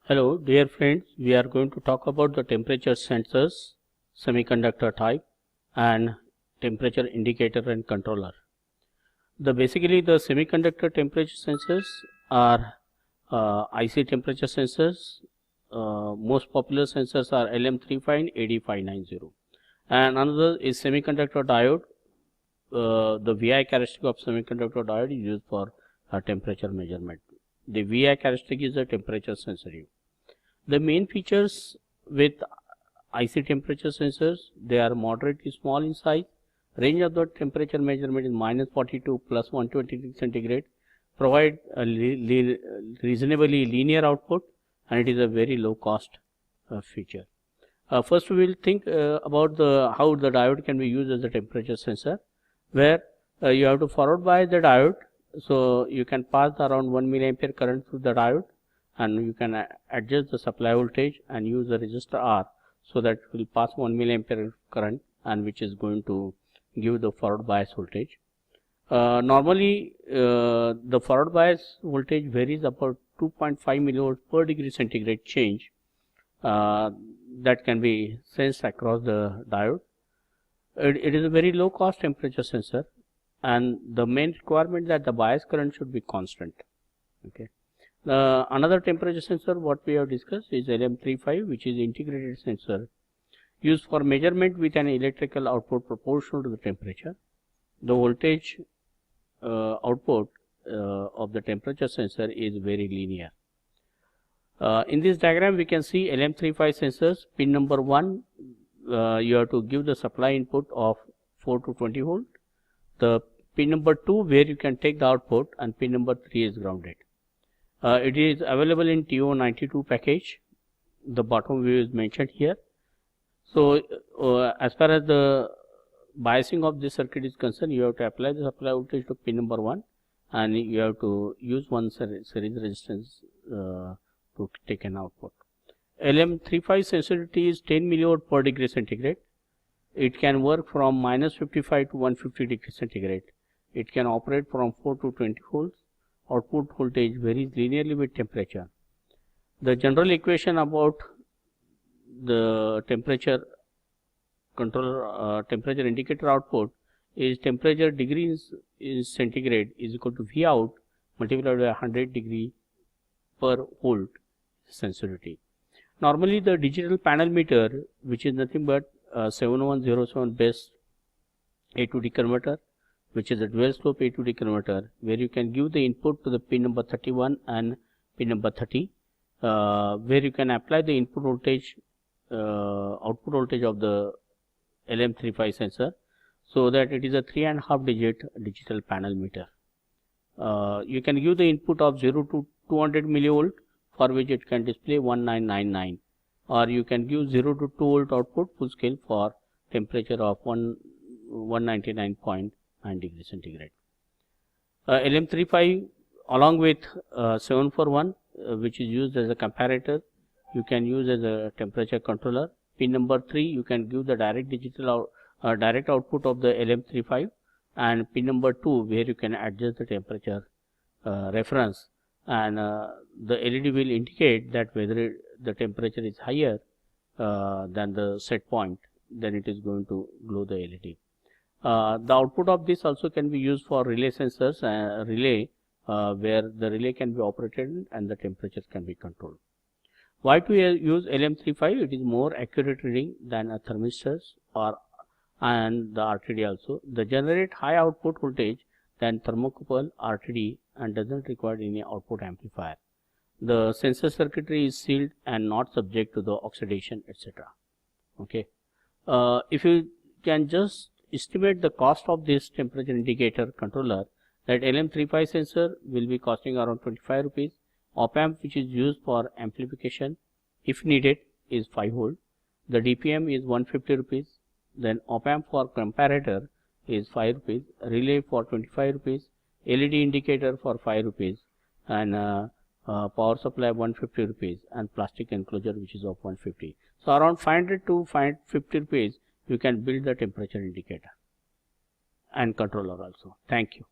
Hello dear friends, we are going to talk about the temperature sensors, semiconductor type and temperature indicator and controller. Basically the semiconductor temperature sensors are IC temperature sensors. Most popular sensors are LM35 and AD590, and another is semiconductor diode. The VI characteristic of semiconductor diode is used for temperature measurement. The VI characteristic is a temperature sensitive. The main features with IC temperature sensors, they are moderately small in size. Range of the temperature measurement is -42 to +120 degrees centigrade. Provide a reasonably linear output, and it is a very low cost feature. First, we will think about how the diode can be used as a temperature sensor, where you have to forward bias the diode. So you can pass around 1 milliampere current through the diode, and you can adjust the supply voltage and use the resistor R, so that it will pass 1 milliampere current, and which is going to give the forward bias voltage. Normally the forward bias voltage varies about 2.5 millivolts per degree centigrade change that can be sensed across the diode. It is a very low cost temperature sensor, and the main requirement that the bias current should be constant. Okay. Another temperature sensor what we have discussed is LM35, which is integrated sensor used for measurement with an electrical output proportional to the temperature. The voltage output of the temperature sensor is very linear. In this diagram we can see LM35 sensors. Pin number 1, you have to give the supply input of 4 to 20 volt. The pin number 2 where you can take the output, and pin number 3 is grounded. It is available in TO92 package. The bottom view is mentioned here. So as far as the biasing of this circuit is concerned, you have to apply the supply voltage to pin number 1, and you have to use one series resistance to take an output. LM35 sensitivity is 10 millivolt per degree centigrade. It can work from -55 to 150 degree centigrade. It can operate from 4 to 20 volts. Output voltage varies linearly with temperature. The general equation about the temperature controller, temperature indicator output is temperature degrees in centigrade is equal to V out multiplied by 100 degree per volt sensitivity. Normally the digital panel meter, which is nothing but 7107 base A2D converter, which is a dual slope A2D converter, where you can give the input to the pin number 31 and pin number 30, where you can apply the input voltage, output voltage of the LM35 sensor, so that it is a 3.5 digit digital panel meter. You can give the input of 0 to 200 millivolt, for which it can display 1999, or you can give 0 to 2 volt output full scale for temperature of 199.9 degrees centigrade. LM35 along with 741, which is used as a comparator, you can use as a temperature controller. Pin number 3, you can give the direct digital direct output of the LM35, and pin number 2 where you can adjust the temperature reference, and the LED will indicate that whether the temperature is higher than the set point, then it is going to glow the LED. The output of this also can be used for relay sensors, where the relay can be operated and the temperatures can be controlled. Why to use LM35? It is more accurate reading than a thermistors and the RTD also. They generate high output voltage than thermocouple RTD and doesn't require any output amplifier. The sensor circuitry is sealed and not subject to the oxidation, etc. Okay. If you can just estimate the cost of this temperature indicator controller, that LM35 sensor will be costing around 25 rupees. Op-amp which is used for amplification if needed is 5 volt. The DPM is 150 rupees. Then op-amp for comparator is 5 rupees. Relay for 25 rupees. LED indicator for 5 rupees. And power supply 150 rupees. And plastic enclosure which is of 150. So around 500 to 550 rupees you can build the temperature indicator and controller also. Thank you.